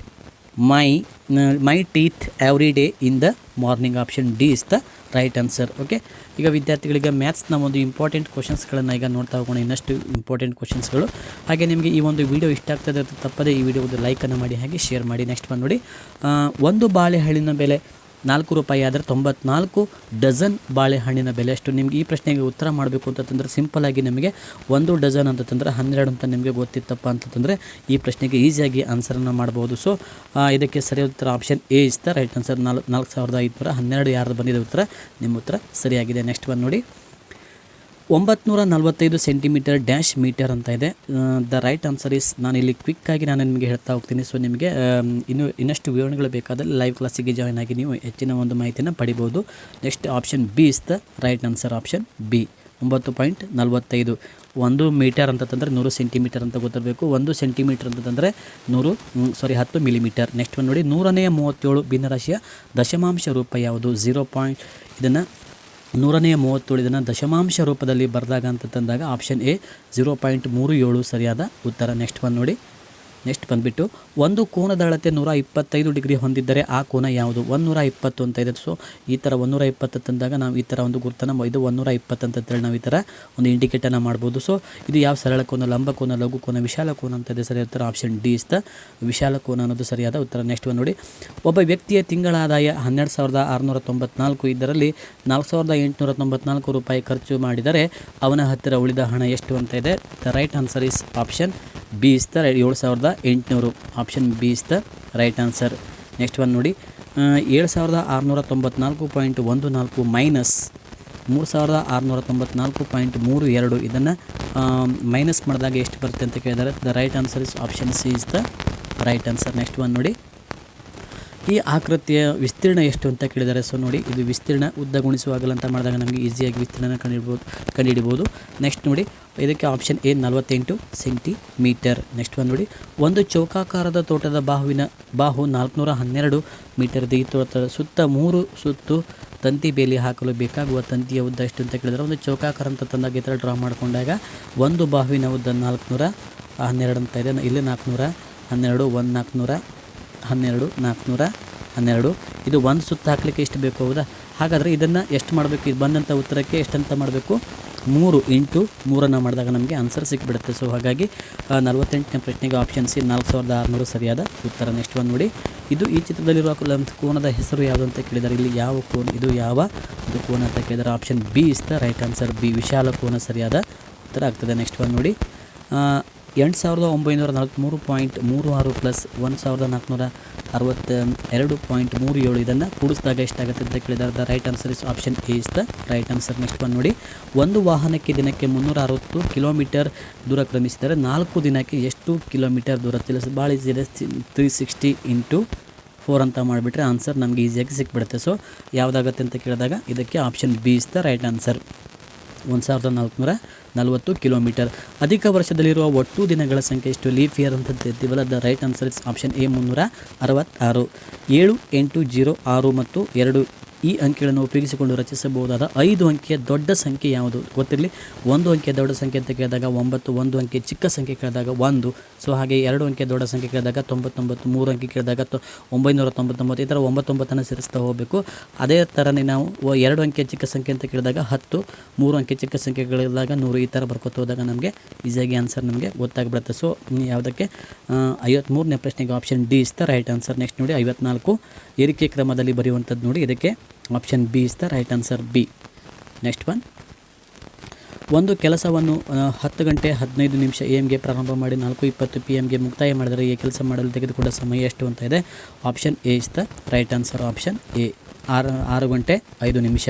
my teeth every day in the morning. Option D is the right answer. Okay, ಈಗ ವಿದ್ಯಾರ್ಥಿಗಳಿಗೆ ಮ್ಯಾಥ್ಸ್ನ ಒಂದು important ಕ್ವಶನ್ಸ್ಗಳನ್ನು ಈಗ ನೋಡ್ತಾ ಹೋಗೋಣ, ಇನ್ನಷ್ಟು important ಕ್ವಶನ್ಸ್ಗಳು. ಹಾಗೆ ನಿಮಗೆ ಈ ಒಂದು ವಿಡಿಯೋ ಇಷ್ಟ ಆಗ್ತದೆ ತಪ್ಪದೇ ಈ ವಿಡಿಯೋಗೆ ಲೈಕನ್ನು ಮಾಡಿ ಹಾಗೆ ಶೇರ್ ಮಾಡಿ. ನೆಕ್ಸ್ಟ್ ಒನ್ ನೋಡಿ, ಒಂದು ಬಾಳೆಹಣ್ಣಿನ ಬೆಲೆ 4 ರೂಪಾಯಿ ಆದರೆ 94 ಡಜನ್ ಬಾಳೆಹಣ್ಣಿನ ಬೆಲೆ ಎಷ್ಟು? ನಿಮ್ಗೆ ಈ ಪ್ರಶ್ನೆಗೆ ಉತ್ತರ ಮಾಡಬೇಕು ಅಂತಂದರೆ ಸಿಂಪಲ್ಲಾಗಿ ನಿಮಗೆ 1 ಡಜನ್ ಅಂತಂದರೆ 12 ಅಂತ ನಿಮಗೆ ಗೊತ್ತಿತ್ತಪ್ಪ ಅಂತಂದರೆ ಈ ಪ್ರಶ್ನೆಗೆ ಈಸಿಯಾಗಿ ಆನ್ಸರನ್ನು ಮಾಡ್ಬೋದು. ಸೊ ಇದಕ್ಕೆ ಸರಿಯಾದ ಉತ್ತರ option A is the right answer. 4512 ಯಾರ್ದು ಬಂದಿದೆ ಉತ್ತರ, ನಿಮ್ಮ ಉತ್ತರ ಸರಿಯಾಗಿದೆ. ನೆಕ್ಸ್ಟ್ ಒನ್ ನೋಡಿ, 945 ಸೆಂಟಿಮೀಟರ್ ಡ್ಯಾಶ್ ಮೀಟರ್ ಅಂತ ಇದೆ. ದ ರೈಟ್ ಆನ್ಸರ್ ಇಸ್, ನಾನು ಇಲ್ಲಿ ಕ್ವಿಕ್ಕಾಗಿ ನಾನು ನಿಮಗೆ ಹೇಳ್ತಾ ಹೋಗ್ತೀನಿ. ಸೊ ನಿಮಗೆ ಇನ್ನಷ್ಟು ವಿವರಣೆಗಳು ಬೇಕಾದಲ್ಲಿ ಲೈವ್ ಕ್ಲಾಸಿಗೆ ಜಾಯ್ನ್ ಆಗಿ ನೀವು ಹೆಚ್ಚಿನ ಒಂದು ಮಾಹಿತಿಯನ್ನು ಪಡಿಬೋದು. Next option B is the right answer. Option B 9.45. 1 metre ಅಂತಂದರೆ 100 ಸೆಂಟಿಮೀಟರ್ ಅಂತ ಗೊತ್ತಿರಬೇಕು. 1 ಸೆಂಟಿಮೀಟರ್ ಅಂತಂದರೆ 10 ಮಿಲಿಮೀಟರ್. ನೆಕ್ಸ್ಟ್ ಒಂದು ನೋಡಿ, 137 ಭಿನ್ನರಾಶಿಯ ದಶಮಾಂಶ ರೂಪ ಯಾವುದು? 0. ಇದನ್ನು 137 ಇದನ್ನು ದಶಮಾಂಶ ರೂಪದಲ್ಲಿ ಬರೆದಾಗ ಅಂತಂದಾಗ ಆಪ್ಷನ್ ಎ 0.37 ಸರಿಯಾದ ಉತ್ತರ. ನೆಕ್ಸ್ಟ್ ಒನ್ ನೋಡಿ, ನೆಕ್ಸ್ಟ್ ಬಂದುಬಿಟ್ಟು ಒಂದು ಕೋನದ ಅಳತೆ 125 ಡಿಗ್ರಿ ಹೊಂದಿದ್ದರೆ ಆ ಕೋನ ಯಾವುದು? 120 ಅಂತ ಇದೆ. ಸೊ ಈ ಥರ 120 ತಂದಾಗ ನಾವು ಈ ಥರ ಒಂದು ಗುರುತನ್ನು ಇದು 120 ಅಂತೇಳಿ ನಾವು ಈ ಥರ ಒಂದು ಇಂಡಿಕೇಟನ್ನು ಮಾಡ್ಬೋದು. ಸೊ ಇದು ಯಾವ ಸರಳ ಕೋನ, ಲಂಬ ಕೋನ, ಲಘು ಕೋನ, ವಿಶಾಲ ಕೋನ ಅಂತ ಇದೆ. ಸರಿಯಾದ ಉತ್ತರ ಆಪ್ಷನ್ ಡಿ ಇಸ್ ದ ವಿಶಾಲ ಕೋನ ಅನ್ನೋದು ಸರಿಯಾದ ಉತ್ತರ. ನೆಕ್ಸ್ಟ್ ಒಂದು ನೋಡಿ, ಒಬ್ಬ ವ್ಯಕ್ತಿಯ ತಿಂಗಳ ಆದಾಯ 12,694, ಇದರಲ್ಲಿ 4,894 ರೂಪಾಯಿ ಖರ್ಚು ಮಾಡಿದರೆ ಅವನ ಹತ್ತಿರ ಉಳಿದ ಹಣ ಎಷ್ಟು ಅಂತ ಇದೆ. The right answer is option B is the 7,800. Option B is the right answer. Next one ನೋಡಿ, 7,694.14 ಮೈನಸ್ 3,694.32 ಇದನ್ನು ಮೈನಸ್ ಮಾಡಿದಾಗ ಎಷ್ಟು ಬರುತ್ತೆ ಅಂತ ಕೇಳಿದರೆ the right answer is option C is the right answer. Next one ನೋಡಿ, ಈ ಆಕೃತಿಯ ವಿಸ್ತೀರ್ಣ ಎಷ್ಟು ಅಂತ ಕೇಳಿದ್ದಾರೆ. ಸೊ ನೋಡಿ, ಇದು ವಿಸ್ತೀರ್ಣ ಉದ್ದ ಗುಣಿಸುವ ಅಗಲ ಅಂತ ಮಾಡಿದಾಗ ನಮಗೆ ಈಸಿಯಾಗಿ ವಿಸ್ತೀರ್ಣ ಕಂಡುಹಿಡಿಬೋದು. ನೆಕ್ಸ್ಟ್ ನೋಡಿ, ಇದಕ್ಕೆ ಆಪ್ಷನ್ ಎ 48 ಸೆಂಟಿಮೀಟರ್. ನೆಕ್ಸ್ಟ್ ಒಂದು ನೋಡಿ, ಒಂದು ಚೌಕಾಕಾರದ ತೋಟದ ಬಾಹು 412 ಮೀಟರ್ ಇದೆ. ಈ ತೋಟದ ಸುತ್ತ 3 ಸುತ್ತು ತಂತಿ ಬೇಲಿ ಹಾಕಲು ಬೇಕಾಗುವ ತಂತಿಯ ಉದ್ದ ಎಷ್ಟು ಅಂತ ಕೇಳಿದರೆ, ಒಂದು ಚೌಕಾಕಾರ ಅಂತ ತಂದಾಗ ಈ ಥರ ಡ್ರಾ ಮಾಡಿಕೊಂಡಾಗ ಒಂದು ಬಾಹುವಿನ ಉದ್ದ 412 ಅಂತ ಇದೆ. ಇಲ್ಲಿ 412, 412 ಇದು ಒಂದು ಸುತ್ತ ಹಾಕಲಿಕ್ಕೆ ಎಷ್ಟು ಬೇಕು? ಹೌದಾ? ಹಾಗಾದರೆ ಇದನ್ನು ಎಷ್ಟು ಮಾಡಬೇಕು? ಇದು ಬಂದಂಥ ಉತ್ತರಕ್ಕೆ ಎಷ್ಟಂತ ಮಾಡಬೇಕು? 3 × 3 ಮಾಡಿದಾಗ ನಮಗೆ ಆನ್ಸರ್ ಸಿಕ್ಬಿಡುತ್ತೆ. ಸೊ ಹಾಗಾಗಿ 48ನೇ ಪ್ರಶ್ನೆಗೆ ಆಪ್ಷನ್ ಸಿ 4,600 ಸರಿಯಾದ ಉತ್ತರ. ನೆಕ್ಸ್ಟ್ ಒಂದು ನೋಡಿ, ಇದು ಈ ಚಿತ್ರದಲ್ಲಿರುವ ಕೋನದ ಹೆಸರು ಯಾವುದು ಅಂತ ಕೇಳಿದ್ದಾರೆ. ಇಲ್ಲಿ ಯಾವ ಕೋನ, ಇದು ಯಾವ ಇದು ಕೋನ ಅಂತ ಕೇಳಿದರೆ option B is the right answer. B ವಿಶಾಲ ಕೋನ ಸರಿಯಾದ ಉತ್ತರ ಆಗ್ತದೆ. ನೆಕ್ಸ್ಟ್ ಒಂದು ನೋಡಿ, 8,943.36 ಪ್ಲಸ್ 1,462.37 ಇದನ್ನು ಕೂಡಿಸಿದಾಗ ಎಷ್ಟಾಗುತ್ತೆ ಅಂತ ಕೇಳಿದರೆ the right answer is option A is the right answer. Next ಒಂದು ನೋಡಿ, ಒಂದು ವಾಹನಕ್ಕೆ ದಿನಕ್ಕೆ 360 ಕಿಲೋಮೀಟರ್ ದೂರ ಕ್ರಮಿಸಿದರೆ 4 ದಿನಕ್ಕೆ ಎಷ್ಟು ಕಿಲೋಮೀಟರ್ ದೂರ ಭಾಳ ಈಸಿ ಇದೆ. 360 × 4 ಅಂತ ಮಾಡಿಬಿಟ್ರೆ ಆನ್ಸರ್ ನಮಗೆ ಈಸಿಯಾಗಿ ಸಿಕ್ಬಿಡುತ್ತೆ. ಸೊ ಯಾವುದಾಗತ್ತೆ ಅಂತ ಕೇಳಿದಾಗ ಇದಕ್ಕೆ option B is the right answer. 1,440 kilometre. ಅಧಿಕ ವರ್ಷದಲ್ಲಿರುವ ಒಟ್ಟು ದಿನಗಳ ಸಂಖ್ಯೆ ಎಷ್ಟು? ಲೀಫ್ ಇಯರ್ ಅಂತ ಇರ್ತೀವಲ್ಲ, the right answer is option A 366. 7, 8, 0, 6 ಮತ್ತು 2 ಈ ಅಂಕೆಗಳನ್ನು ಉಪಯೋಗಿಸಿಕೊಂಡು ರಚಿಸಬಹುದಾದ 5 ಅಂಕೆಯ ದೊಡ್ಡ ಸಂಖ್ಯೆ ಯಾವುದು? ಗೊತ್ತಿರಲಿ, 1 ಅಂಕೆಯ ದೊಡ್ಡ ಸಂಖ್ಯೆ ಅಂತ ಕೇಳಿದಾಗ 9, 1 ಅಂಕೆ ಚಿಕ್ಕ ಸಂಖ್ಯೆ ಕೇಳಿದಾಗ 1. ಸೊ ಹಾಗೆ 2 ಅಂಕೆ ದೊಡ್ಡ ಸಂಖ್ಯೆ ಕೇಳಿದಾಗ 99, 3 ಅಂಕೆ ಕೇಳಿದಾಗ 999, ಈ ಥರ 99 ಸೇರಿಸ್ತಾ ಹೋಗಬೇಕು. ಅದೇ ಥರನೇ ನಾವು 2 ಅಂಕೆ ಚಿಕ್ಕ ಸಂಖ್ಯೆ ಅಂತ ಕೇಳಿದಾಗ 10, 3 ಅಂಕೆ ಚಿಕ್ಕ ಸಂಖ್ಯೆ ಕೇಳಿದಾಗ 100, ಈ ಥರ ಬರ್ಕೋತ ಹೋದಾಗ ನಮಗೆ ಈಸಿಯಾಗಿ ಆನ್ಸರ್ ನಮಗೆ ಗೊತ್ತಾಗ್ಬಿಡುತ್ತೆ. ಸೊ ಯಾವುದಕ್ಕೆ 53ನೇ ಪ್ರಶ್ನೆಗೆ option D is the right answer. Next ನೋಡಿ, 54 ಏರಿಕೆ ಕ್ರಮದಲ್ಲಿ ಬರೆಯುವಂಥದ್ದು ನೋಡಿ, ಇದಕ್ಕೆ option B is the right answer. B. Next one, ಒಂದು ಕೆಲಸವನ್ನು 10 ಗಂಟೆ 15 ನಿಮಿಷ AM ಪ್ರಾರಂಭ ಮಾಡಿ 4:20 PM ಮುಕ್ತಾಯ ಮಾಡಿದರೆ ಈ ಕೆಲಸ ಮಾಡಲು ತೆಗೆದುಕೊಂಡ ಸಮಯ ಎಷ್ಟು ಅಂತ ಇದೆ. Option A is the right answer. Option A 6 ಗಂಟೆ 5 ನಿಮಿಷ.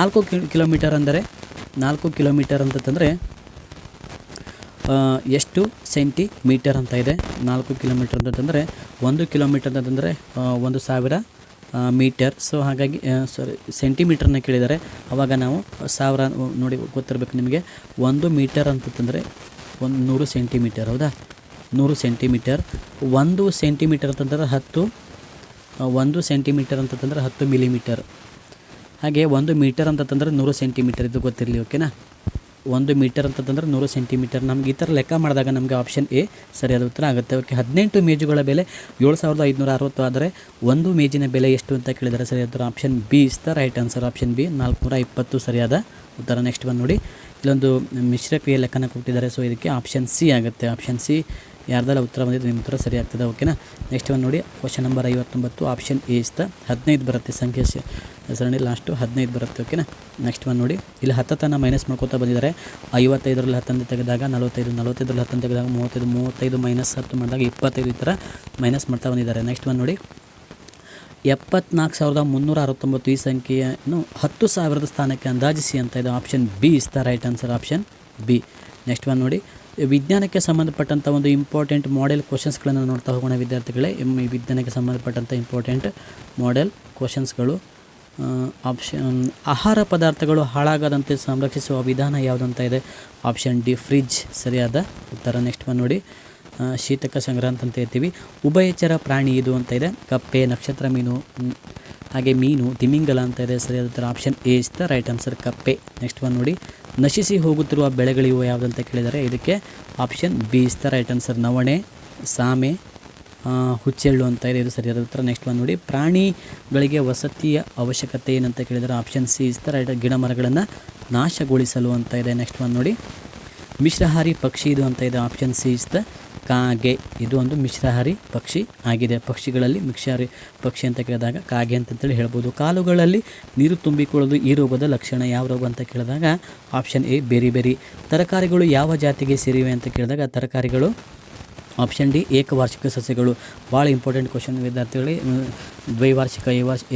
4 ಕಿಲೋಮೀಟರ್ ಅಂದರೆ 4 ಕಿಲೋಮೀಟರ್ ಅಂತಂದರೆ ಎಷ್ಟು ಸೆಂಟಿಮೀಟರ್ ಅಂತ ಇದೆ. 4 ಕಿಲೋಮೀಟರ್ ಅಂತಂದರೆ 1 ಕಿಲೋಮೀಟರ್ ಅಂತಂದರೆ 1,000 ಮೀಟರ್. ಸೊ ಹಾಗಾಗಿ ಸೆಂಟಿಮೀಟರ್ನ ಕೇಳಿದ್ದಾರೆ. ಆವಾಗ ನಾವು 1000 ನೋಡಿ ಗೊತ್ತಿರಬೇಕು ನಿಮಗೆ. 1 ಮೀಟರ್ ಅಂತಂದರೆ 100 ಸೆಂಟಿಮೀಟರ್, ಹೌದಾ? 100 ಸೆಂಟಿಮೀಟರ್. 1 ಸೆಂಟಿಮೀಟರ್ ಅಂತಂದ್ರೆ 1 ಸೆಂಟಿಮೀಟರ್ ಅಂತಂದ್ರೆ 10 ಮಿಲಿಮೀಟರ್. ಹಾಗೆ 1 ಮೀಟರ್ ಅಂತಂದ್ರೆ 100 ಸೆಂಟಿಮೀಟರ್, ಇದು ಗೊತ್ತಿರಲಿ, ಓಕೆನಾ? 1 ಮೀಟರ್ ಅಂತಂದ್ರೆ 100 ಸೆಂಟಿಮೀಟರ್. ನಮ್ಗೆ ಈ ಥರ ಲೆಕ್ಕ ಮಾಡಿದಾಗ ನಮಗೆ ಆಪ್ಷನ್ ಎ ಸರಿಯಾದ ಉತ್ತರ ಆಗುತ್ತೆ. ಓಕೆ, 18 ಮೇಜುಗಳ ಬೆಲೆ 7560 ಆದರೆ 1 ಮೇಜಿನ ಬೆಲೆ ಎಷ್ಟು ಅಂತ ಕೇಳಿದರೆ ಸರಿಯಾದ ಉತ್ತರ option B is the right answer. Option B 420 ಸರಿಯಾದ ಉತ್ತರ. ನೆಕ್ಸ್ಟ್ ಒಂದು ನೋಡಿ, ಇಲ್ಲೊಂದು ಮಿಶ್ರ ಕ್ರಿಯೆ ಲೆಕ್ಕನ ಕೊಟ್ಟಿದ್ದಾರೆ. ಸೊ ಇದಕ್ಕೆ ಆಪ್ಷನ್ ಸಿ ಆಗುತ್ತೆ. ಆಪ್ಷನ್ ಸಿ ಯಾರ್ದೆಲ್ಲ ಉತ್ತರ ಬಂದಿದ್ದು ನಿಮ್ಮ ಉತ್ತರ ಸರಿ ಆಗ್ತದೆ, ಓಕೆನಾ? ನೆಕ್ಸ್ಟ್ ಒಂದು ನೋಡಿ, question number 59. Option A is the 15 ಬರುತ್ತೆ. ಸಂಖ್ಯೆ ಸರಣಿ ಲಾಸ್ಟು 15 ಬರುತ್ತೆ, ಓಕೆನಾ? ನೆಕ್ಸ್ಟ್ ಒಂದು ನೋಡಿ, ಇಲ್ಲಿ 10 ಮೈನಸ್ ಮಾಡ್ಕೋತಾ ಬಂದಿದ್ದಾರೆ. 55ರಲ್ಲಿ 10 ತೆಗೆದಾಗ 45, 45ರಲ್ಲಿ 10 ತೆಗೆದಾಗ 35, 35 ಮೈನಸ್ 10 ಮಾಡಿದಾಗ 25, ಈ ಥರ ಮೈನಸ್ ಮಾಡ್ತಾ ಬಂದಿದ್ದಾರೆ. ನೆಕ್ಸ್ಟ್ ಒಂದು ನೋಡಿ, 74,369 ಈ ಸಂಖ್ಯೆಯನ್ನು 10,000ದ ಸ್ಥಾನಕ್ಕೆ ಅಂದಾಜಿಸಿ ಅಂತ ಇದೆ. Option B is the right answer. Option B. Next ಒಂದು ನೋಡಿ, ವಿಜ್ಞಾನಕ್ಕೆ ಸಂಬಂಧಪಟ್ಟಂಥ ಒಂದು ಇಂಪಾರ್ಟೆಂಟ್ ಮಾಡೆಲ್ ಕ್ವಶನ್ಸ್ಗಳನ್ನು ನೋಡ್ತಾ ಹೋಗೋಣ ವಿದ್ಯಾರ್ಥಿಗಳೇ. ವಿಜ್ಞಾನಕ್ಕೆ ಸಂಬಂಧಪಟ್ಟಂಥ ಇಂಪಾರ್ಟೆಂಟ್ ಮಾಡೆಲ್ ಕ್ವಶನ್ಸ್ಗಳು. ಆಹಾರ ಪದಾರ್ಥಗಳು ಹಾಳಾಗದಂತೆ ಸಂರಕ್ಷಿಸುವ ವಿಧಾನ ಯಾವುದಂತ ಇದೆ. ಆಪ್ಷನ್ ಡಿ ಫ್ರಿಡ್ಜ್ ಸರಿಯಾದ ಉತ್ತರ. ನೆಕ್ಸ್ಟ್ ಒಂದು ನೋಡಿ, ಶೀತಕ ಸಂಗ್ರಹ ಅಂತ ಹೇಳ್ತೀವಿ. ಉಭಯಚರ ಪ್ರಾಣಿ ಇದು ಅಂತ ಇದೆ. ಕಪ್ಪೆ, ನಕ್ಷತ್ರ ಮೀನು, ಹಾಗೆ ಮೀನು, ತಿಮಿಂಗಲ ಅಂತ ಇದೆ. ಸರಿಯಾದ ಉತ್ತರ option A is the right answer, ಕಪ್ಪೆ. ನೆಕ್ಸ್ಟ್ ಒಂದು ನೋಡಿ, ನಶಿಸಿ ಹೋಗುತ್ತಿರುವ ಬೆಳೆಗಳಿವು ಯಾವುದಂತ ಕೇಳಿದರೆ ಇದಕ್ಕೆ option B is the right answer. ನವಣೆ, ಸಾಮೆ, ಹುಚ್ಚೆಳ್ಳು ಅಂತ ಇದೆ, ಇದು ಸರಿಯಾದ ಉತ್ತರ. ನೆಕ್ಸ್ಟ್ ಒಂದು ನೋಡಿ, ಪ್ರಾಣಿಗಳಿಗೆ ವಸತಿಯ ಅವಶ್ಯಕತೆ ಏನಂತ ಕೇಳಿದರೆ option C is the right. ಗಿಡ ಮರಗಳನ್ನು ನಾಶಗೊಳಿಸಲು ಅಂತ ಇದೆ. ನೆಕ್ಸ್ಟ್ ಒಂದು ನೋಡಿ, ಮಿಶ್ರಹಾರಿ ಪಕ್ಷಿ ಇದು ಅಂತ ಇದೆ. ಆಪ್ಷನ್ ಸಿ ಇಸ್ ದ ಕಾಗೆ. ಇದು ಒಂದು ಮಿಶ್ರಹಾರಿ ಪಕ್ಷಿ ಆಗಿದೆ. ಪಕ್ಷಿಗಳಲ್ಲಿ ಮಿಶ್ರಹಾರಿ ಪಕ್ಷಿ ಅಂತ ಕೇಳಿದಾಗ ಕಾಗೆ ಅಂತಂತೇಳಿ ಹೇಳ್ಬೋದು. ಕಾಲುಗಳಲ್ಲಿ ನೀರು ತುಂಬಿಕೊಳ್ಳೋದು ಈ ರೋಗದ ಲಕ್ಷಣ ಯಾವ ರೋಗ ಅಂತ ಕೇಳಿದಾಗ ಆಪ್ಷನ್ ಎ ಬೆರಿ ಬೆರಿ. ತರಕಾರಿಗಳು ಯಾವ ಜಾತಿಗೆ ಸೇರಿವೆ ಅಂತ ಕೇಳಿದಾಗ ತರಕಾರಿಗಳು ಆಪ್ಷನ್ ಡಿ ಏಕವಾರ್ಷಿಕ ಸಸ್ಯಗಳು. ಭಾಳ ಇಂಪಾರ್ಟೆಂಟ್ ಕ್ವಶನ್ ವಿದ್ಯಾರ್ಥಿಗಳಿಗೆ. ದ್ವೈವಾರ್ಷಿಕ,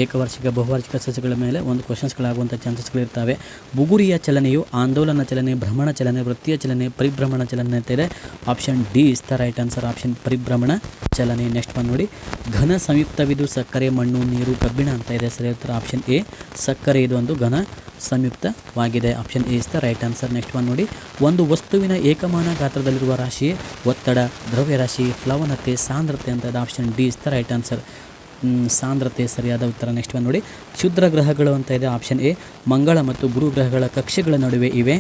ಏಕವಾರ್ಷಿಕ, ಬಹುವಾರ್ಷಿಕ ಸಸ್ಯಗಳ ಮೇಲೆ ಒಂದು ಕ್ವಶನ್ಸ್ಗಳಾಗುವಂಥ ಚಾನ್ಸಸ್ಗಳಿರ್ತವೆ. ಬುಗುರಿಯ ಚಲನೆಯು ಆಂದೋಲನ ಚಲನೆ, ಭ್ರಮಣ ಚಲನೆ, ವೃತ್ತಿಯ ಚಲನೆ, ಪರಿಭ್ರಮಣ ಚಲನೆ ಅಂತ ಇದೆ. Option D is the right answer. Option ಪರಿಭ್ರಮಣ ಚಲನೆ. ನೆಕ್ಸ್ಟ್ ಒಂದು ನೋಡಿ, ಘನ ಸಂಯುಕ್ತವಿದು ಸಕ್ಕರೆ, ಮಣ್ಣು, ನೀರು, ಕಬ್ಬಿಣ ಅಂತ ಇದೆ. ಸರಿಯಾದ ಉತ್ತರ ಆಪ್ಷನ್ ಎ ಸಕ್ಕರೆ. ಇದು ಒಂದು ಘನ ಸಂಯುಕ್ತವಾಗಿದೆ. Option A is the right answer. Next ಒಂದು ನೋಡಿ, ಒಂದು ವಸ್ತುವಿನ ಏಕಮಾನ ಗಾತ್ರದಲ್ಲಿರುವ ರಾಶಿ ಒತ್ತಡ, ದ್ರವ್ಯರಾಶಿ, ಪ್ಲವನತೆ, ಸಾಂದ್ರತೆ ಅಂತ ಇದೆ. Option D is the right answer, ಸಾಂದ್ರತೆ ಸರಿಯಾದ ಉತ್ತರ. ನೆಕ್ಸ್ಟ್ ಒಂದು ನೋಡಿ, ಕ್ಷುದ್ರ ಗ್ರಹಗಳು ಅಂತ ಇದೆ. ಆಪ್ಷನ್ ಎ ಮಂಗಳ ಮತ್ತು ಗುರು ಗ್ರಹಗಳ ಕಕ್ಷೆಗಳ ನಡುವೆ ಇವೆ.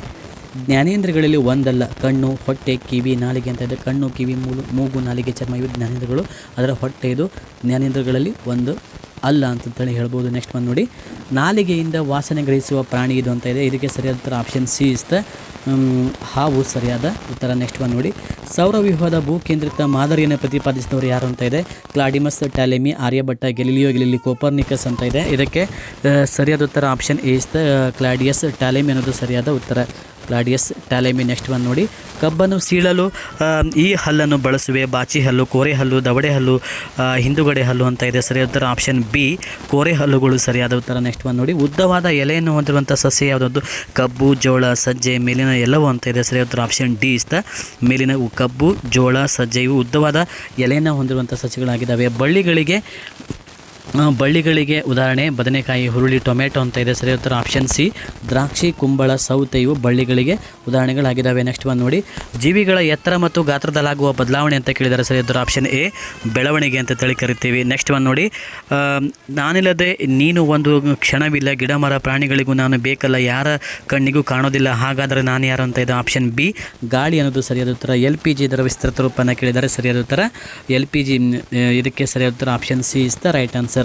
ಜ್ಞಾನೇಂದ್ರಿಯಗಳಲ್ಲಿ ಒಂದಲ್ಲ. ಕಣ್ಣು, ಹೊಟ್ಟೆ, ಕಿವಿ, ನಾಲಿಗೆ ಅಂತ ಇದೆ. ಕಣ್ಣು, ಕಿವಿ, ಮೂಗು, ನಾಲಿಗೆ, ಚರ್ಮ ಇವು ಜ್ಞಾನೇಂದ್ರಿಯಗಳು. ಅದರ ಹೊಟ್ಟೆ ಇದು ಜ್ಞಾನೇಂದ್ರಿಯಗಳಲ್ಲಿ ಒಂದು ಅಲ್ಲ ಅಂತಂತೇಳಿ ಹೇಳ್ಬೋದು. ನೆಕ್ಸ್ಟ್ ಒಂದು ನೋಡಿ, ನಾಲಿಗೆಯಿಂದ ವಾಸನೆ ಗ್ರಹಿಸುವ ಪ್ರಾಣಿ ಇದು ಅಂತ ಇದೆ. ಇದಕ್ಕೆ ಸರಿಯಾದ ಉತ್ತರ ಆಪ್ಷನ್ ಸಿ ಇಸ್ ದ ಹಾವು ಸರಿಯಾದ ಉತ್ತರ. ನೆಕ್ಸ್ಟ್ ಒಂದು ನೋಡಿ, ಸೌರವ್ಯೂಹದ ಭೂಕೇಂದ್ರಿತ ಮಾದರಿಯನ್ನು ಪ್ರತಿಪಾದಿಸಿದವರು ಯಾರು ಅಂತ ಇದೆ. ಕ್ಲಾಡಿಮಸ್, ಟಾಲೆಮಿ, ಆರ್ಯಭಟ್ಟ, ಗೆಲಿಲಿಯೋ ಕೋಪರ್ನಿಕಸ್ ಅಂತ ಇದೆ. ಇದಕ್ಕೆ ಸರಿಯಾದ ಉತ್ತರ option A is the Claudius Ptolemy ಅನ್ನೋದು ಸರಿಯಾದ ಉತ್ತರ. Claudius Ptolemy. ನೆಕ್ಸ್ಟ್ ಒಂದು ನೋಡಿ, ಕಬ್ಬನ್ನು ಸೀಳಲು ಈ ಹಲ್ಲನ್ನು ಬಳಸುವೆ. ಬಾಚಿ ಹಲ್ಲು, ಕೋರೆ ಹಲ್ಲು, ದವಡೆ ಹಲ್ಲು, ಹಿಂದುಗಡೆ ಹಲ್ಲು ಅಂತ ಇದೆ. ಸರಿಯಾದ ಉತ್ತರ ಆಪ್ಷನ್ ಬಿ ಕೋರೆ ಹಲ್ಲುಗಳು ಸರಿಯಾದ ಉತ್ತರ. ನೆಕ್ಸ್ಟ್ ಒಂದು ನೋಡಿ, ಉದ್ದವಾದ ಎಲೆಯನ್ನು ಹೊಂದಿರುವಂಥ ಸಸ್ಯ ಯಾವುದಾದ್ದು. ಕಬ್ಬು, ಜೋಳ, ಸಜ್ಜೆ, ಮೇಲಿನ ಎಲ್ಲವೂ ಅಂತ ಇದೆ. ಸರಿಯಾದ ಉತ್ತರ ಆಪ್ಷನ್ ಡಿ ಇಸ್ ದ ಮೇಲಿನ. ಕಬ್ಬು, ಜೋಳ, ಸಜ್ಜೆ ಇವು ಉದ್ದವಾದ ಎಲೆಯನ್ನು ಹೊಂದಿರುವಂಥ ಸಸ್ಯಗಳಾಗಿದ್ದಾವೆ. ಬಳ್ಳಿಗಳಿಗೆ ಉದಾಹರಣೆ ಬದನೆಕಾಯಿ, ಹುರುಳಿ, ಟೊಮೆಟೊ ಅಂತ ಇದೆ. ಸರಿಯಾದ ಉತ್ತರ ಆಪ್ಷನ್ ಸಿ ದ್ರಾಕ್ಷಿ, ಕುಂಬಳ, ಸೌತೆ ಇವು ಬಳ್ಳಿಗಳಿಗೆ ಉದಾಹರಣೆಗಳಾಗಿದ್ದಾವೆ. ನೆಕ್ಸ್ಟ್ ಒಂದು ನೋಡಿ, ಜೀವಿಗಳ ಎತ್ತರ ಮತ್ತು ಗಾತ್ರದಲ್ಲಾಗುವ ಬದಲಾವಣೆ ಅಂತ ಕೇಳಿದರೆ ಸರಿಯಾದ ಉತ್ತರ ಆಪ್ಷನ್ ಎ ಬೆಳವಣಿಗೆ ಅಂತ ತಿಳಿ ಕರಿತೀವಿ. ನೆಕ್ಸ್ಟ್ ಒಂದು ನೋಡಿ, ನಾನಿಲ್ಲದೆ ನೀನು ಒಂದು ಕ್ಷಣವಿಲ್ಲ. ಗಿಡ ಮರ ಪ್ರಾಣಿಗಳಿಗೂ ನಾನು ಬೇಕಲ್ಲ, ಯಾರ ಕಣ್ಣಿಗೂ ಕಾಣೋದಿಲ್ಲ, ಹಾಗಾದರೆ ನಾನು ಯಾರು ಅಂತ ಇದೆ. ಆಪ್ಷನ್ ಬಿ ಗಾಳಿ ಅನ್ನೋದು ಸರಿಯಾದ ಉತ್ತರ. LPG ಇದರ ವಿಸ್ತೃತ ರೂಪನ ಕೇಳಿದರೆ ಸರಿಯಾದ ಉತ್ತರ LPG. ಇದಕ್ಕೆ ಸರಿಯಾದ ಉತ್ತರ option C is the right answer.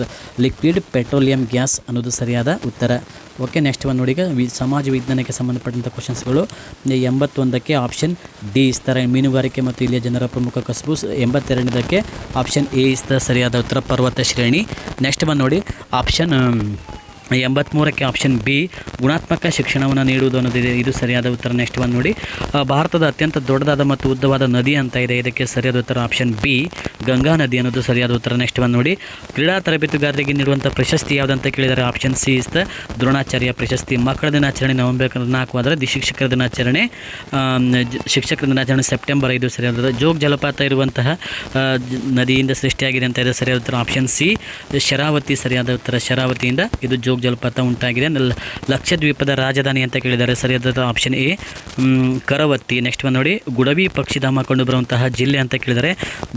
Liquid petroleum gas ಅನ್ನೋದು ಸರಿಯಾದ ಉತ್ತರ. ಓಕೆ, ನೆಕ್ಸ್ಟ್ ಒಂದು ನೋಡಿ, ಸಮಾಜ ವಿಜ್ಞಾನಕ್ಕೆ ಸಂಬಂಧಪಟ್ಟಂಥ ಕ್ವಶನ್ಸ್ಗಳು. 81ಕ್ಕೆ ಆಪ್ಷನ್ ಡಿ ಇಸ್ತಾರೆ. ಮೀನುಗಾರಿಕೆ ಮತ್ತು ಇಲ್ಲಿಯ ಜನರ ಪ್ರಮುಖ ಕಸಬು. 82ಕ್ಕೆ ಆಪ್ಷನ್ ಎ ಇಸ್ ದ ಸರಿಯಾದ ಉತ್ತರ, ಪರ್ವತ ಶ್ರೇಣಿ. ನೆಕ್ಸ್ಟ್ ಒಂದು ನೋಡಿ, ಆಪ್ಷನ್ ಎಂಬತ್ತ್ಮೂರಕ್ಕೆ ಆಪ್ಷನ್ ಬಿ ಗುಣಾತ್ಮಕ ಶಿಕ್ಷಣವನ್ನು ನೀಡುವುದು ಅನ್ನೋದಿದೆ. ಇದು ಸರಿಯಾದ ಉತ್ತರ. ನೆಕ್ಸ್ಟ್ ಒಂದು ನೋಡಿ, ಭಾರತದ ಅತ್ಯಂತ ದೊಡ್ಡದಾದ ಮತ್ತು ಉದ್ದವಾದ ನದಿ ಅಂತ ಇದೆ. ಇದಕ್ಕೆ ಸರಿಯಾದ ಉತ್ತರ ಆಪ್ಷನ್ ಬಿ ಗಂಗಾ ನದಿ ಅನ್ನೋದು ಸರಿಯಾದ ಉತ್ತರ. ನೆಕ್ಸ್ಟ್ ಒಂದು ನೋಡಿ, ಕ್ರೀಡಾ ತರಬೇತುಗಾರರಿಗೆ ನೀಡುವಂಥ ಪ್ರಶಸ್ತಿ ಯಾವುದಂತ ಕೇಳಿದರೆ option C is the Dronacharya ಪ್ರಶಸ್ತಿ. ಮಕ್ಕಳ ದಿನಾಚರಣೆ ನವೆಂಬರ್ 4 ಆದರೆ ಶಿಕ್ಷಕರ ದಿನಾಚರಣೆ ಸೆಪ್ಟೆಂಬರ್ 5 ಸರಿಯಾದ. ಜೋಗ್ ಜಲಪಾತ ಇರುವಂತಹ ನದಿಯಿಂದ ಸೃಷ್ಟಿಯಾಗಿದೆ ಅಂತ ಇದೆ. ಸರಿಯಾದ ಉತ್ತರ ಆಪ್ಷನ್ ಸಿ ಶರಾವತಿ ಸರಿಯಾದ ಉತ್ತರ. ಶರಾವತಿಯಿಂದ ಇದು ಜೋಗ್ ಜಲಪಾತ ಉಂಟಾಗಿದೆ. ಲಕ್ಷದ್ವೀಪದ ರಾಜಧಾನಿ ಅಂತ ಕೇಳಿದ್ದಾರೆ. ಸರಿಯಾದ ಆಪ್ಷನ್ ಎ ಕರವತ್ತಿ. ನೆಕ್ಸ್ಟ್ ಒಂದು ನೋಡಿ, ಗುಡವಿ ಪಕ್ಷಿಧಾಮ ಕಂಡುಬರುವಂತಹ ಜಿಲ್ಲೆ ಅಂತ ಕೇಳಿದರೆ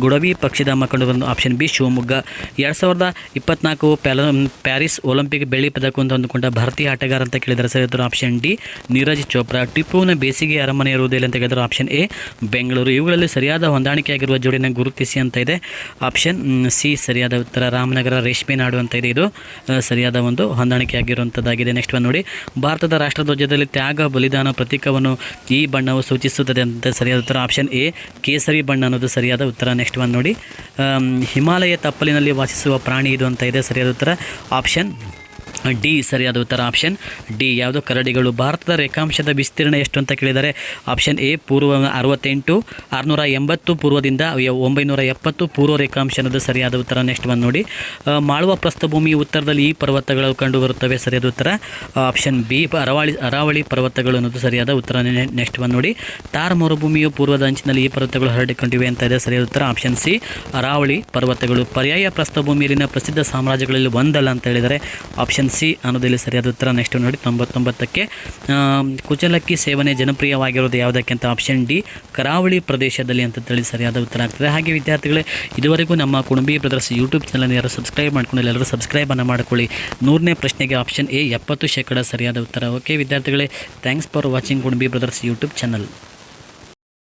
ಗುಡವಿ ಪಕ್ಷಿಧಾಮ ಕಂಡುಬರುವ option B Shivamogga. 2024 Paris Olympic ಬೆಳ್ಳಿ ಪದಕವನ್ನು ತಂದುಕೊಂಡ ಭಾರತೀಯ ಆಟಗಾರ ಅಂತ ಕೇಳಿದರೆ ಸರಿಯಾದ ಆಪ್ಷನ್ ಡಿ ನೀರಜ್ ಚೋಪ್ರಾ. ಟಿಪ್ಪುವಿನ ಬೇಸಿಗೆ ಅರಮನೆ ಇರುವುದಿಲ್ಲ ಅಂತ ಕೇಳಿದರೆ ಆಪ್ಷನ್ ಎ ಬೆಂಗಳೂರು. ಇವುಗಳಲ್ಲಿ ಸರಿಯಾದ ಹೊಂದಾಣಿಕೆಯಾಗಿರುವ ಜೋಡಿಯನ್ನು ಗುರುತಿಸಿ ಅಂತ ಇದೆ. ಆಪ್ಷನ್ ಸಿ ಸರಿಯಾದ ಉತ್ತರ. ರಾಮನಗರ ರೇಷ್ಮೆ ನಾಡು ಅಂತ ಇದೆ. ಇದು ಸರಿಯಾದ ಒಂದು ಹೊಂದಾಣಿಕೆಯಾಗಿರುವಂಥದ್ದಾಗಿದೆ. ನೆಕ್ಸ್ಟ್ ಒಂದು ನೋಡಿ, ಭಾರತದ ರಾಷ್ಟ್ರಧ್ವಜದಲ್ಲಿ ತ್ಯಾಗ ಬಲಿದಾನ ಪ್ರತೀಕವನ್ನು ಈ ಬಣ್ಣವು ಸೂಚಿಸುತ್ತದೆ ಅಂತ ಸರಿಯಾದ ಉತ್ತರ ಆಪ್ಷನ್ ಎ ಕೇಸರಿ ಬಣ್ಣ ಅನ್ನೋದು ಸರಿಯಾದ ಉತ್ತರ. ನೆಕ್ಸ್ಟ್ ಒಂದು ನೋಡಿ, ಹಿಮಾಲಯ ತಪ್ಪಲಿನಲ್ಲಿ ವಾಸಿಸುವ ಪ್ರಾಣಿ ಇದು ಅಂತ ಇದೆ. ಸರಿಯಾದ ಉತ್ತರ ಆಪ್ಷನ್ ಡಿ ಸರಿಯಾದ ಉತ್ತರ ಆಪ್ಷನ್ ಡಿ. ಯಾವುದು ಕರಡಿಗಳು. ಭಾರತದ ರೇಖಾಂಶದ ವಿಸ್ತೀರ್ಣ ಎಷ್ಟು ಅಂತ ಕೇಳಿದರೆ ಆಪ್ಷನ್ ಎ ಪೂರ್ವ 68, 680 ಪೂರ್ವದಿಂದ 970 ಪೂರ್ವ ರೇಖಾಂಶ ಅನ್ನೋದು ಸರಿಯಾದ ಉತ್ತರ. ನೆಕ್ಸ್ಟ್ ಒಂದು ನೋಡಿ, ಮಾಳುವ ಪ್ರಸ್ಥಭೂಮಿ ಉತ್ತರದಲ್ಲಿ ಈ ಪರ್ವತಗಳು ಕಂಡುಬರುತ್ತವೆ. ಸರಿಯಾದ ಉತ್ತರ ಆಪ್ಷನ್ ಬಿ ಅರಾವಳಿ ಪರ್ವತಗಳು ಅನ್ನೋದು ಸರಿಯಾದ ಉತ್ತರ. ನೆಕ್ಸ್ಟ್ ಒಂದು ನೋಡಿ, ಥಾರ್ ಮರುಭೂಮಿಯು ಪೂರ್ವದ ಅಂಚಿನಲ್ಲಿ ಈ ಪರ್ವತಗಳು ಹರಡಿಕೊಂಡಿವೆ ಅಂತ ಇದೆ. ಸರಿಯಾದ ಉತ್ತರ ಆಪ್ಷನ್ ಸಿ ಅರಾವಳಿ ಪರ್ವತಗಳು. ಪರ್ಯಾಯ ಪ್ರಸ್ಥಭೂಮಿಯಲ್ಲಿನ ಪ್ರಸಿದ್ಧ ಸಾಮ್ರಾಜ್ಯಗಳಲ್ಲಿ ಒಂದಲ್ಲ ಅಂತ ಹೇಳಿದರೆ ಆಪ್ಷನ್ ಸಿ ಅನ್ನೋದಲ್ಲಿ ಸರಿಯಾದ ಉತ್ತರ. ನೆಕ್ಸ್ಟ್ ನೋಡಿ, 99ಕ್ಕೆ ಕುಚಲಕ್ಕಿ ಸೇವನೆ ಜನಪ್ರಿಯವಾಗಿರೋದು ಯಾವುದಕ್ಕೆ ಅಂತ ಆಪ್ಷನ್ ಡಿ ಕರಾವಳಿ ಪ್ರದೇಶದಲ್ಲಿ ಅಂತೇಳಿ ಸರಿಯಾದ ಉತ್ತರ ಆಗ್ತದೆ. ಹಾಗೆ ವಿದ್ಯಾರ್ಥಿಗಳೇ, ಇದುವರೆಗೂ ನಮ್ಮ ಕುಣಬಿ ಬ್ರದರ್ಸ್ ಯೂಟ್ಯೂಬ್ ಚಾನಲ್ ಯಾರು ಸಬ್ಸ್ಕ್ರೈಬ್ ಮಾಡ್ಕೊಂಡಿಲ್ಲ ಎಲ್ಲರೂ ಸಬ್ಸ್ಕ್ರೈಬನ್ನು ಮಾಡಿಕೊಳ್ಳಿ. 100ನೇ ಪ್ರಶ್ನೆಗೆ ಆಪ್ಷನ್ ಎ 70% ಸರಿಯಾದ ಉತ್ತರ. ಓಕೆ ವಿದ್ಯಾರ್ಥಿಗಳೇ, thanks for watching Kunabi Brothers YouTube channel.